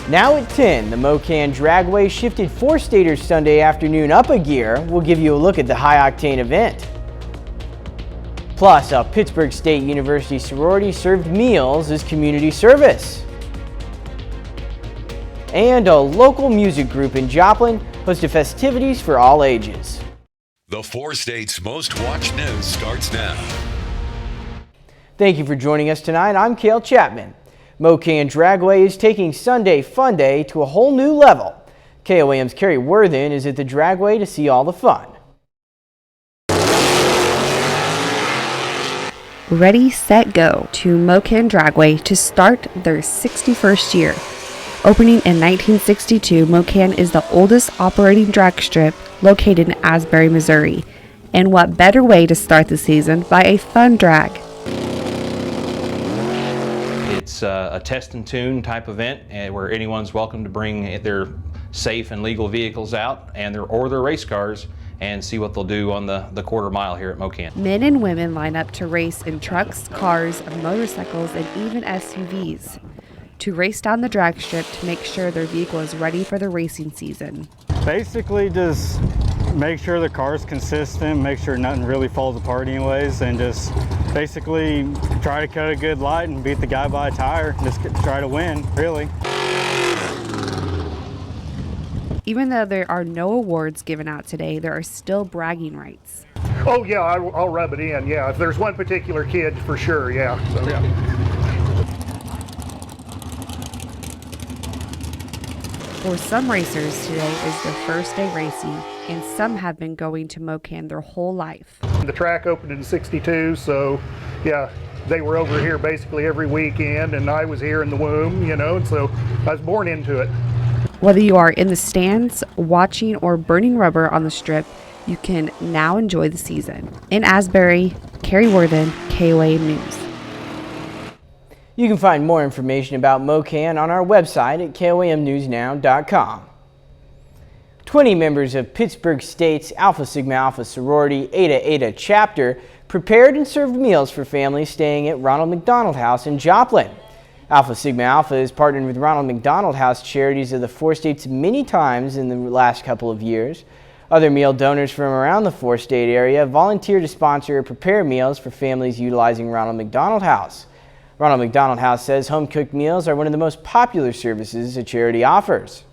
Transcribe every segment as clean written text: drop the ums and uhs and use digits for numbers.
Now at 10, the Mocan Dragway shifted 4-staters Sunday afternoon up a gear. We'll give you a look at the high-octane event. Plus, a Pittsburgh State University sorority served meals as community service. And a local music group in Joplin hosted festivities for all ages. The 4 states' most watched news starts now. Thank you for joining us tonight. I'm Cale Chapman. Mocan Dragway is taking Sunday Fun Day to a whole new level. KOAM's Carrie Worthen is at the Dragway to see all the fun. Ready, set, go to Mocan Dragway to start their 61st year. Opening in 1962, Mocan is the oldest operating drag strip located in Asbury, Missouri. And what better way to start the season by a fun drag? It's a test and tune type event where anyone's welcome to bring their safe and legal vehicles out or their race cars and see what they'll do on the quarter mile here at Mocan. Men and women line up to race in trucks, cars, motorcycles, and even SUVs to race down the drag strip to make sure their vehicle is ready for the racing season. Basically just make sure the car's consistent, make sure nothing really falls apart anyways, and just basically try to cut a good light and beat the guy by a tire. Just try to win, really. Even though there are no awards given out today, there are still bragging rights. Oh yeah, I'll rub it in, yeah. If there's one particular kid, for sure, yeah. So, yeah. For some racers, today is their first day racing, and some have been going to Mocan their whole life. The track opened in '62, so yeah, they were over here basically every weekend, and I was here in the womb, you know, so I was born into it. Whether you are in the stands, watching, or burning rubber on the strip, you can now enjoy the season. In Asbury, Carrie Worthen, KOAM News. You can find more information about Mocan on our website at KOAMnewsnow.com. 20 members of Pittsburgh State's Alpha Sigma Alpha sorority Eta Eta chapter prepared and served meals for families staying at Ronald McDonald House in Joplin. Alpha Sigma Alpha has partnered with Ronald McDonald House charities of the 4 states many times in the last couple of years. Other meal donors from around the 4-state area volunteered to sponsor or prepare meals for families utilizing Ronald McDonald House. Ronald McDonald House says home-cooked meals are one of the most popular services the charity offers.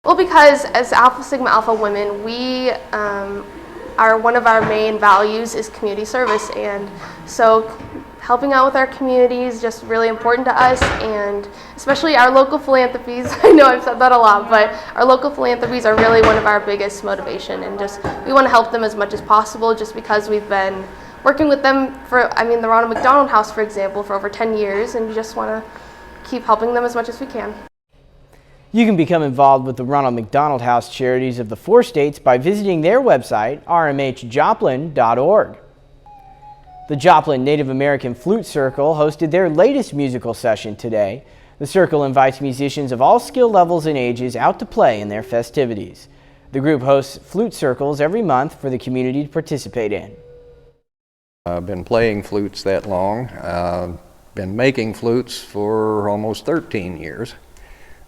Well, because as Alpha Sigma Alpha women, we one of our main values is community service, and so helping out with our community is just really important to us, and especially our local philanthropies. I know I've said that a lot, but our local philanthropies are really one of our biggest motivation, and just we want to help them as much as possible just because we've been working with them for, the Ronald McDonald House, for example, for over 10 years, and we just want to keep helping them as much as we can. You can become involved with the Ronald McDonald House charities of the 4 states by visiting their website, rmhjoplin.org. The Joplin Native American Flute Circle hosted their latest musical session today. The circle invites musicians of all skill levels and ages out to play in their festivities. The group hosts flute circles every month for the community to participate in. I've been playing flutes that long. Been making flutes for almost 13 years.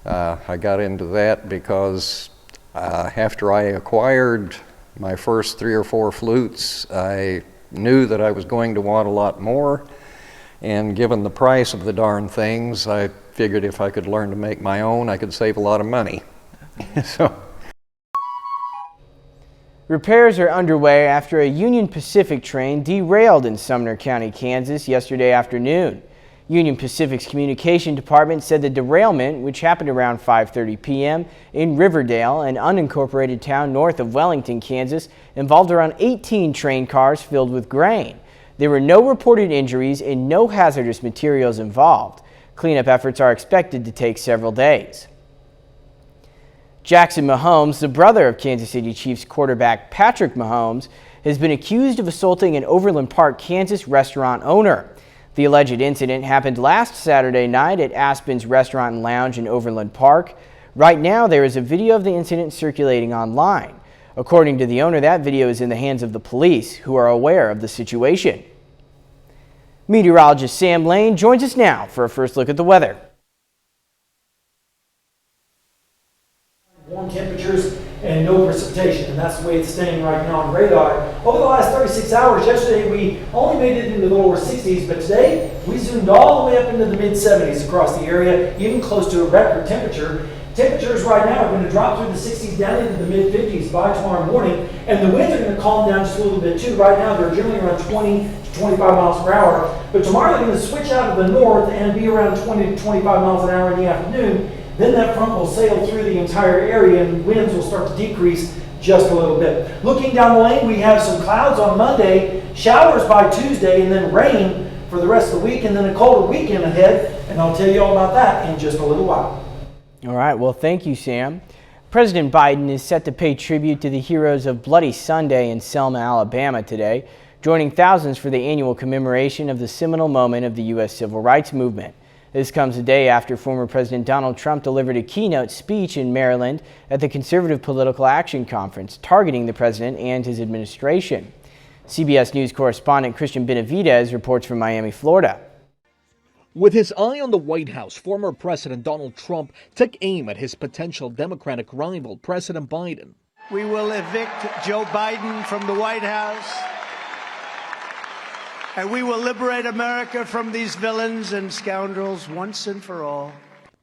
I got into that because after I acquired my first 3 or 4 flutes, I knew that I was going to want a lot more, and given the price of the darn things, I figured if I could learn to make my own, I could save a lot of money. Repairs are underway after a Union Pacific train derailed in Sumner County, Kansas yesterday afternoon. Union Pacific's communication department said the derailment, which happened around 5:30 p.m. in Riverdale, an unincorporated town north of Wellington, Kansas, involved around 18 train cars filled with grain. There were no reported injuries and no hazardous materials involved. Cleanup efforts are expected to take several days. Jackson Mahomes, the brother of Kansas City Chiefs quarterback Patrick Mahomes, has been accused of assaulting an Overland Park, Kansas restaurant owner. The alleged incident happened last Saturday night at Aspen's Restaurant and Lounge in Overland Park. Right now, there is a video of the incident circulating online. According to the owner, that video is in the hands of the police, who are aware of the situation. Meteorologist Sam Lane joins us now for a first look at the weather. precipitation, and that's the way it's staying right now on radar. Over the last 36 hours, yesterday we only made it into the lower 60s, but today we zoomed all the way up into the mid 70s across the area, even close to a record temperature. Temperatures right now are going to drop through the 60s down into the mid 50s by tomorrow morning, and the winds are going to calm down just a little bit too. Right now they're generally around 20 to 25 miles per hour, but tomorrow they're going to switch out of the north and be around 20 to 25 miles an hour in the afternoon. Then that front will sail through the entire area and winds will start to decrease just a little bit. Looking down the lane, we have some clouds on Monday, showers by Tuesday, and then rain for the rest of the week, and then a colder weekend ahead, and I'll tell you all about that in just a little while. All right, well, thank you, Sam. President Biden is set to pay tribute to the heroes of Bloody Sunday in Selma, Alabama today, joining thousands for the annual commemoration of the seminal moment of the U.S. Civil Rights Movement. This comes a day after former President Donald Trump delivered a keynote speech in Maryland at the Conservative Political Action Conference, targeting the president and his administration. CBS News correspondent Christian Benavidez reports from Miami, Florida. With his eye on the White House, former President Donald Trump took aim at his potential Democratic rival, President Biden. We will evict Joe Biden from the White House, and we will liberate America from these villains and scoundrels once and for all.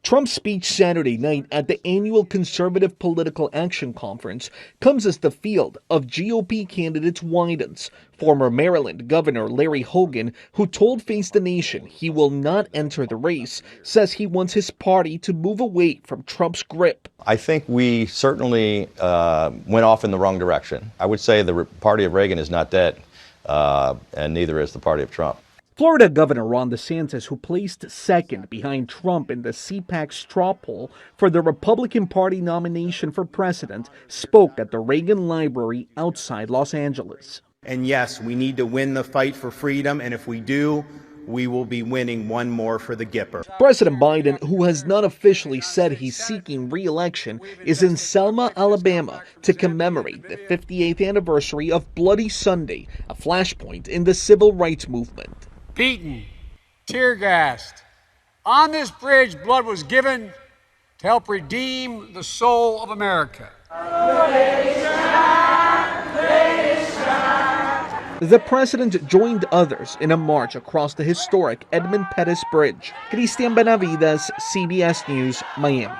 Trump's speech Saturday night at the annual Conservative Political Action Conference comes as the field of GOP candidates widens. Former Maryland Governor Larry Hogan, who told Face the Nation he will not enter the race, says he wants his party to move away from Trump's grip. I think we certainly went off in the wrong direction. I would say the party of Reagan is not dead, and neither is the party of Trump. Florida Governor Ron DeSantis, who placed second behind Trump in the CPAC straw poll for the Republican Party nomination for president, spoke at the Reagan Library outside Los Angeles. And yes, we need to win the fight for freedom, and if we do, we will be winning one more for the Gipper. President Biden, who has not officially said he's seeking re-election, is in Selma, Alabama to commemorate the 58th anniversary of Bloody Sunday, a flashpoint in the civil rights movement. Beaten, tear gassed. On this bridge, blood was given to help redeem the soul of America. The president joined others in a march across the historic Edmund Pettus Bridge. Christian Benavidez, CBS News, Miami.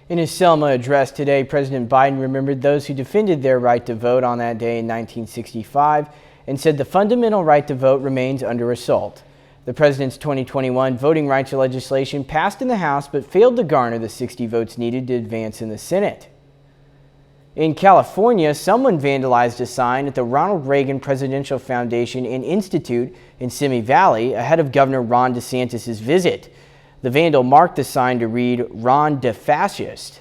In his Selma address today, President Biden remembered those who defended their right to vote on that day in 1965 and said the fundamental right to vote remains under assault. The president's 2021 voting rights legislation passed in the House but failed to garner the 60 votes needed to advance in the Senate. In California, someone vandalized a sign at the Ronald Reagan Presidential Foundation and Institute in Simi Valley ahead of Governor Ron DeSantis' visit. The vandal marked the sign to read "Ron DeFascist."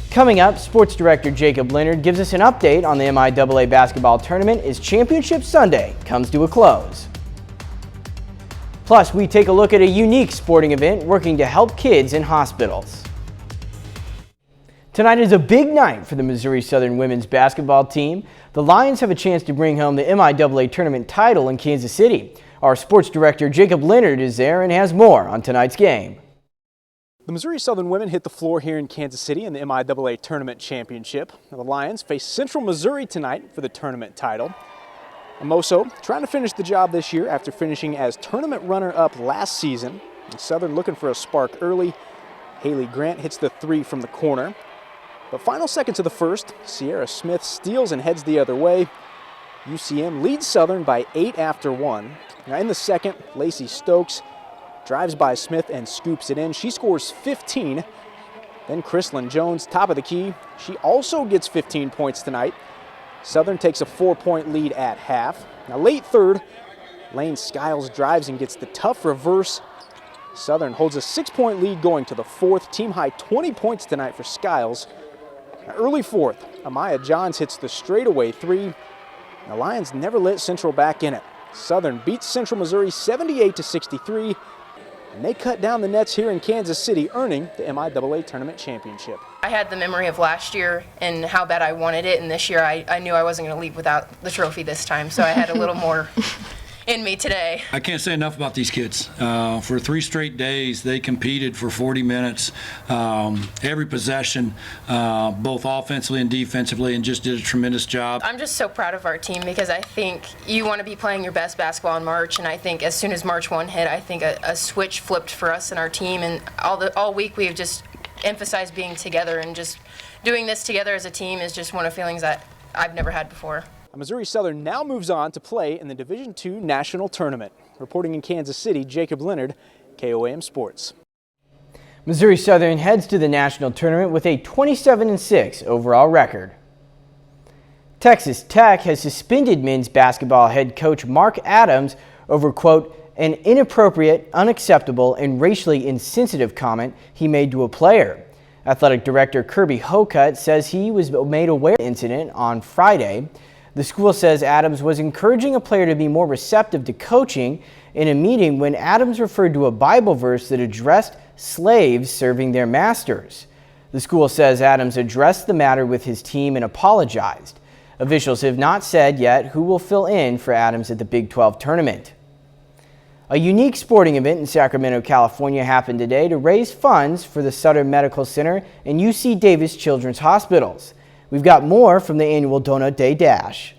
Coming up, Sports Director Jacob Leonard gives us an update on the MIAA basketball tournament as Championship Sunday comes to a close. Plus, we take a look at a unique sporting event working to help kids in hospitals. Tonight is a big night for the Missouri Southern women's basketball team. The Lions have a chance to bring home the MIAA tournament title in Kansas City. Our Sports Director Jacob Leonard is there and has more on tonight's game. The Missouri Southern women hit the floor here in Kansas City in the MIAA Tournament Championship. Now, the Lions face Central Missouri tonight for the tournament title. Amoso trying to finish the job this year after finishing as tournament runner-up last season. And Southern looking for a spark early. Haley Grant hits the three from the corner. But final seconds of the first, Sierra Smith steals and heads the other way. UCM leads Southern by 8 after 1. Now in the second, Lacey Stokes drives by Smith and scoops it in. She scores 15. Then Chrislyn Jones, top of the key. She also gets 15 points tonight. Southern takes a 4-point lead at half. Now late third, Lane Skiles drives and gets the tough reverse. Southern holds a 6-point lead going to the fourth. Team high 20 points tonight for Skiles. Now early fourth, Amaya Johns hits the straightaway three. The Lions never let Central back in it. Southern beats Central Missouri 78-63. And they cut down the nets here in Kansas City, earning the MIAA Tournament Championship. I had the memory of last year and how bad I wanted it, and this year I knew I wasn't going to leave without the trophy this time, so I had a little more in me today. I can't say enough about these kids. For 3 straight days, they competed for 40 minutes, every possession, both offensively and defensively, and just did a tremendous job. I'm just so proud of our team because I think you want to be playing your best basketball in March, and I think as soon as March 1 hit, I think a switch flipped for us and our team, and all week we've just emphasized being together, and just doing this together as a team is just one of the feelings that I've never had before. Missouri Southern now moves on to play in the Division II National Tournament. Reporting in Kansas City, Jacob Leonard, KOAM Sports. Missouri Southern heads to the national tournament with a 27-6 overall record. Texas Tech has suspended men's basketball head coach Mark Adams over, quote, an inappropriate, unacceptable, and racially insensitive comment he made to a player. Athletic Director Kirby Hokut says he was made aware of the incident on Friday. The school says Adams was encouraging a player to be more receptive to coaching in a meeting when Adams referred to a Bible verse that addressed slaves serving their masters. The school says Adams addressed the matter with his team and apologized. Officials have not said yet who will fill in for Adams at the Big 12 tournament. A unique sporting event in Sacramento, California happened today to raise funds for the Sutter Medical Center and UC Davis Children's Hospitals. We've got more from the annual Donut Day Dash.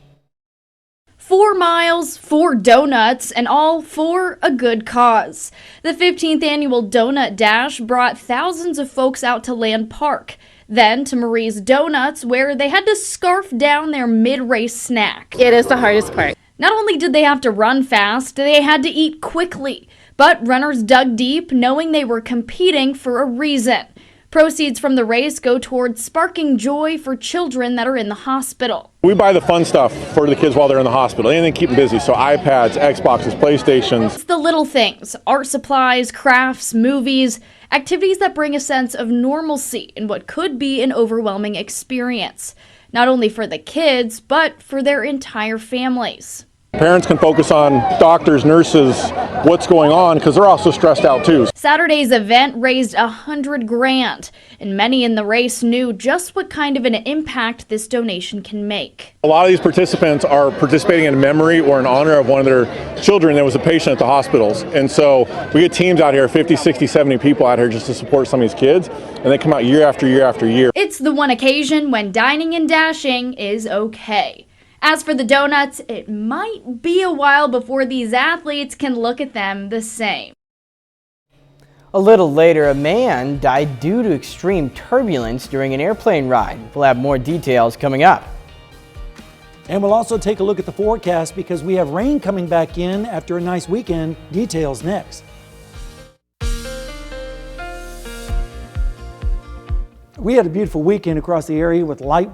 4 miles, 4 donuts, and all for a good cause. The 15th annual Donut Dash brought thousands of folks out to Land Park, then to Marie's Donuts, where they had to scarf down their mid-race snack. It is the hardest part. Not only did they have to run fast, they had to eat quickly. But runners dug deep, knowing they were competing for a reason. Proceeds from the race go towards sparking joy for children that are in the hospital. We buy the fun stuff for the kids while they're in the hospital, anything to keep them busy, so iPads, Xboxes, PlayStations. It's the little things, art supplies, crafts, movies, activities that bring a sense of normalcy in what could be an overwhelming experience, not only for the kids, but for their entire families. Parents can focus on doctors, nurses, what's going on, because they're also stressed out too. Saturday's event raised $100 grand, and many in the race knew just what kind of an impact this donation can make. A lot of these participants are participating in memory or in honor of one of their children that was a patient at the hospitals. And so we get teams out here, 50, 60, 70 people out here just to support some of these kids, and they come out year after year after year. It's the one occasion when dining and dashing is okay. As for the donuts, it might be a while before these athletes can look at them the same. A little later, a man died due to extreme turbulence during an airplane ride. We'll have more details coming up. And we'll also take a look at the forecast because we have rain coming back in after a nice weekend. Details next. We had a beautiful weekend across the area with light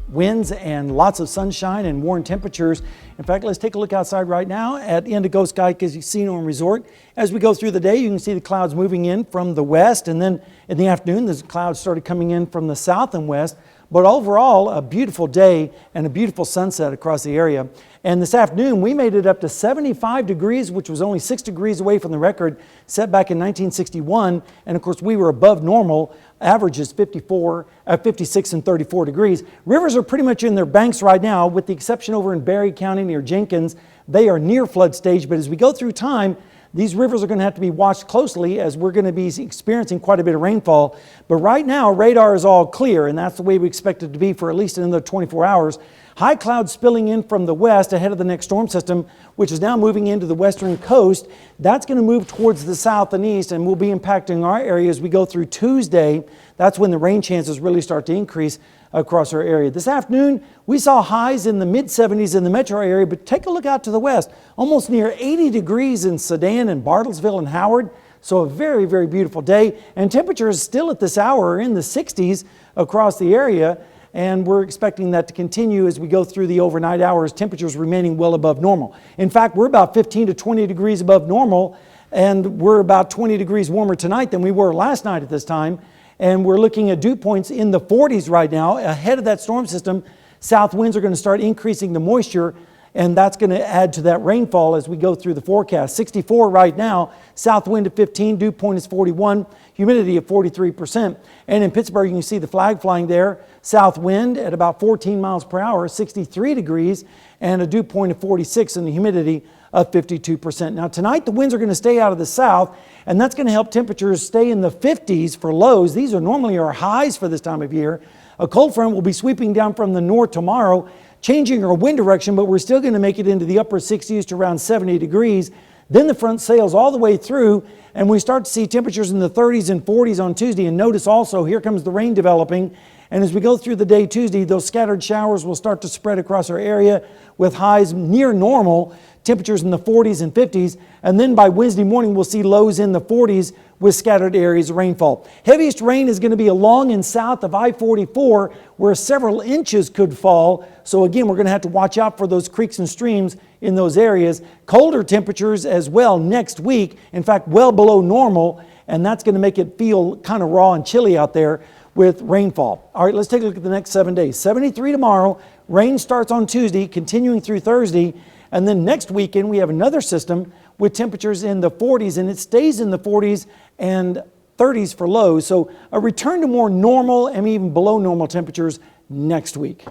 winds and lots of sunshine and warm temperatures. In fact, let's take a look outside right now at Indigo Sky Casino and Resort. As we go through the day, you can see the clouds moving in from the west, and then in the afternoon, the clouds started coming in from the south and west. But overall, a beautiful day and a beautiful sunset across the area. And this afternoon, we made it up to 75 degrees, which was only 6 degrees away from the record set back in 1961. And of course, we were above normal. Average is 56 and 34 degrees. Rivers are pretty much in their banks right now, with the exception over in Barry County near Jenkins. They are near flood stage, but as we go through time, these rivers are going to have to be watched closely as we're going to be experiencing quite a bit of rainfall. But right now, radar is all clear, and that's the way we expect it to be for at least another 24 hours. High clouds spilling in from the west ahead of the next storm system, which is now moving into the western coast. That's going to move towards the south and east and will be impacting our area as we go through Tuesday. That's when the rain chances really start to increase across our area. This afternoon, we saw highs in the mid-70s in the metro area, but take a look out to the west. Almost near 80 degrees in Sedan and Bartlesville and Howard. So a very, very beautiful day. And temperatures still at this hour are in the 60s across the area. And we're expecting that to continue as we go through the overnight hours, temperatures remaining well above normal. In fact, we're about 15 to 20 degrees above normal, and we're about 20 degrees warmer tonight than we were last night at this time. And we're looking at dew points in the 40s right now. Ahead of that storm system, south winds are going to start increasing the moisture, and that's going to add to that rainfall as we go through the forecast. 64 right now, south wind at 15, dew point is 41, humidity at 43%. And in Pittsburgh, you can see the flag flying there. South wind at about 14 miles per hour, 63 degrees, and a dew point of 46 and the humidity of 52%. Now tonight the winds are going to stay out of the south, and that's going to help temperatures stay in the 50s for lows. These are normally our highs for this time of year. A cold front will be sweeping down from the north tomorrow, changing our wind direction, but we're still going to make it into the upper 60s to around 70 degrees. Then the front sails all the way through, and we start to see temperatures in the 30s and 40s on Tuesday. And notice also, here comes the rain developing. And as we go through the day Tuesday, those scattered showers will start to spread across our area with highs near normal, temperatures in the 40s and 50s. And then by Wednesday morning, we'll see lows in the 40s with scattered areas of rainfall. Heaviest rain is going to be along and south of I-44, where several inches could fall. So again, we're going to have to watch out for those creeks and streams in those areas. Colder temperatures as well next week, in fact, well below normal, and that's going to make it feel kind of raw and chilly out there with rainfall. All right, let's take a look at the next 7 days. 73 tomorrow, rain starts on Tuesday, continuing through Thursday, and then next weekend we have another system with temperatures in the 40s, and it stays in the 40s and 30s for lows. So a return to more normal and even below normal temperatures next week.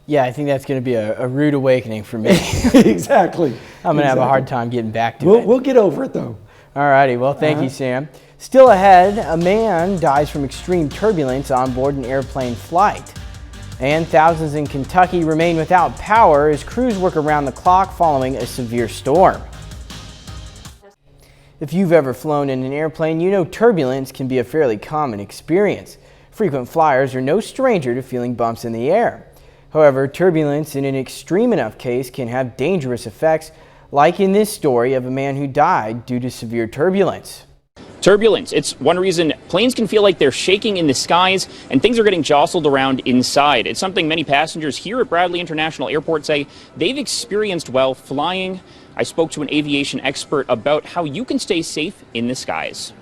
Yeah, I think that's going to be a rude awakening for me. Exactly. I'm going to have a hard time getting back to it. We'll get over it though. All righty, well, thank you, Sam. Still ahead, a man dies from extreme turbulence on board an airplane flight. And thousands in Kentucky remain without power as crews work around the clock following a severe storm. If you've ever flown in an airplane, you know turbulence can be a fairly common experience. Frequent flyers are no stranger to feeling bumps in the air. However, turbulence in an extreme enough case can have dangerous effects, like in this story of a man who died due to severe turbulence. Turbulence. It's one reason planes can feel like they're shaking in the skies and things are getting jostled around inside. It's something many passengers here at Bradley International Airport say they've experienced while flying. I spoke to an aviation expert about how you can stay safe in the skies.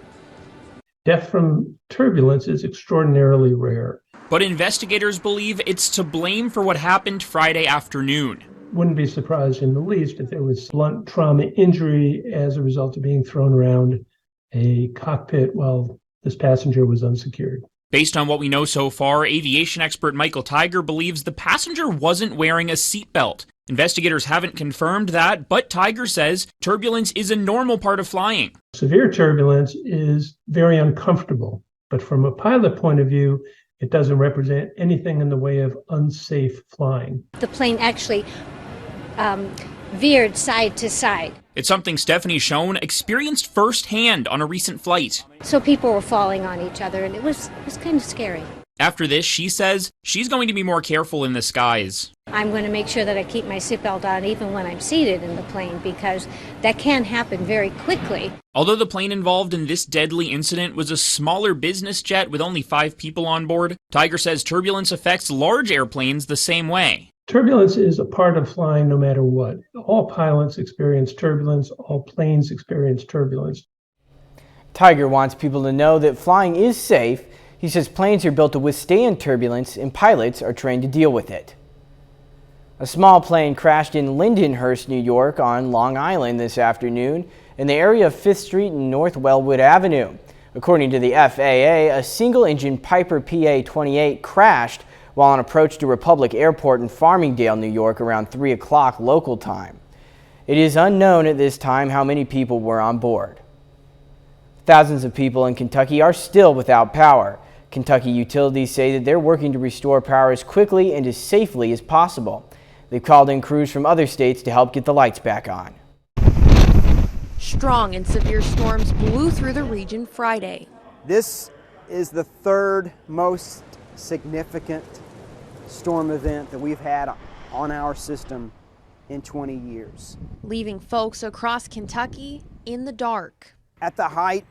Death from turbulence is extraordinarily rare. But investigators believe it's to blame for what happened Friday afternoon. Wouldn't be surprised in the least if there was blunt trauma injury as a result of being thrown around a cockpit while this passenger was unsecured. Based on what we know so far, aviation expert Michael Tiger believes the passenger wasn't wearing a seatbelt. Investigators haven't confirmed that, but Tiger says turbulence is a normal part of flying. Severe turbulence is very uncomfortable, but from a pilot point of view, it doesn't represent anything in the way of unsafe flying. The plane actually veered side to side. It's something Stephanie Schoen experienced firsthand on a recent flight. So people were falling on each other, and it was kind of scary. After this, she says she's going to be more careful in the skies. I'm going to make sure that I keep my seatbelt on even when I'm seated in the plane, because that can happen very quickly. Although the plane involved in this deadly incident was a smaller business jet with only 5 people on board, Tiger says turbulence affects large airplanes the same way. Turbulence is a part of flying no matter what. All pilots experience turbulence, all planes experience turbulence. Tiger wants people to know that flying is safe. He says planes are built to withstand turbulence and pilots are trained to deal with it. A small plane crashed in Lindenhurst, New York on Long Island this afternoon in the area of 5th Street and North Wellwood Avenue. According to the FAA, a single-engine Piper PA-28 crashed while on approach to Republic Airport in Farmingdale, New York around 3 o'clock local time. It is unknown at this time how many people were on board. Thousands of people in Kentucky are still without power. Kentucky utilities say that they're working to restore power as quickly and as safely as possible. They've called in crews from other states to help get the lights back on. Strong and severe storms blew through the region Friday. This is the third most significant storm event that we've had on our system in 20 years. Leaving folks across Kentucky in the dark. At the height,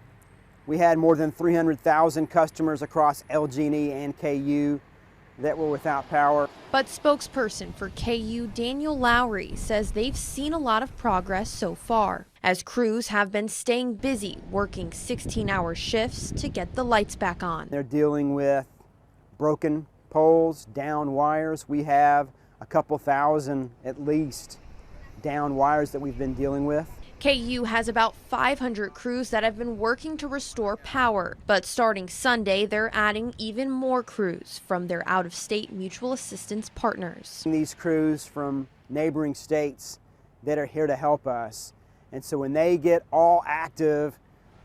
we had more than 300,000 customers across LG&E and KU that were without power. But spokesperson for KU, Daniel Lowry, says they've seen a lot of progress so far, as crews have been staying busy working 16-hour shifts to get the lights back on. They're dealing with broken poles, down wires. We have a couple thousand at least down wires that we've been dealing with. KU has about 500 crews that have been working to restore power, but starting Sunday, they're adding even more crews from their out-of-state mutual assistance partners. These crews from neighboring states that are here to help us. And so when they get all active,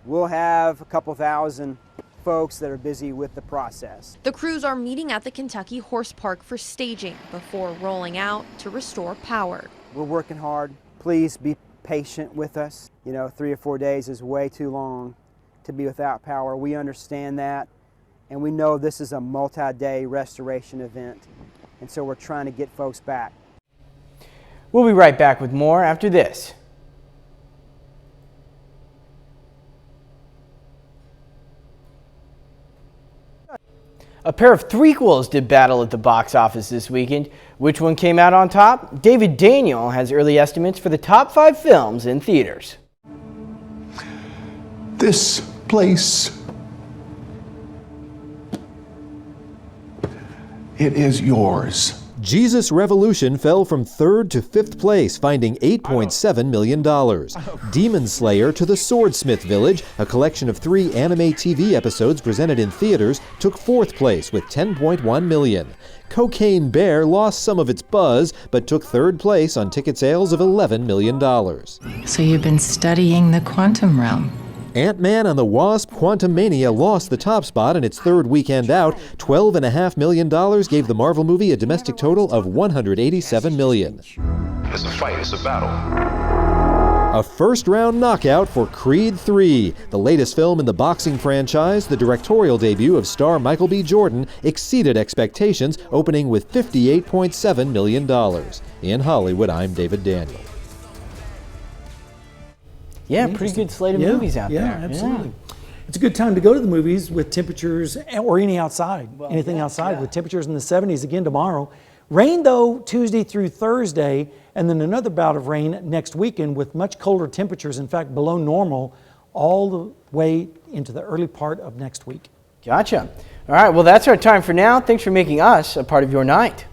we'll have a couple thousand folks that are busy with the process. The crews are meeting at the Kentucky Horse Park for staging before rolling out to restore power. We're working hard. Please be patient with us. You know, 3 or 4 days is way too long to be without power. We understand that, and we know this is a multi-day restoration event, and so we're trying to get folks back. We'll be right back with more after this. A pair of threequels did battle at the box office this weekend. Which one came out on top? David Daniel has early estimates for the top 5 films in theaters. This place, it is yours. Jesus Revolution fell from 3rd to 5th place, finding $8.7 million. Demon Slayer to the Swordsmith Village, a collection of 3 anime TV episodes presented in theaters, took 4th place with $10.1 million. Cocaine Bear lost some of its buzz, but took 3rd place on ticket sales of $11 million. So you've been studying the quantum realm. Ant-Man and the Wasp: Quantumania lost the top spot in its 3rd weekend out. $12.5 million gave the Marvel movie a domestic total of $187 million. It's a fight, it's a battle. A first-round knockout for Creed III. The latest film in the boxing franchise, the directorial debut of star Michael B. Jordan, exceeded expectations, opening with $58.7 million. In Hollywood, I'm David Daniel. Yeah, pretty good slate of movies out there. Yeah, absolutely. It's a good time to go to the movies with temperatures, or anything outside with temperatures in the 70s again tomorrow. Rain, though, Tuesday through Thursday, and then another bout of rain next weekend with much colder temperatures, in fact, below normal, all the way into the early part of next week. Gotcha. All right, well, that's our time for now. Thanks for making us a part of your night.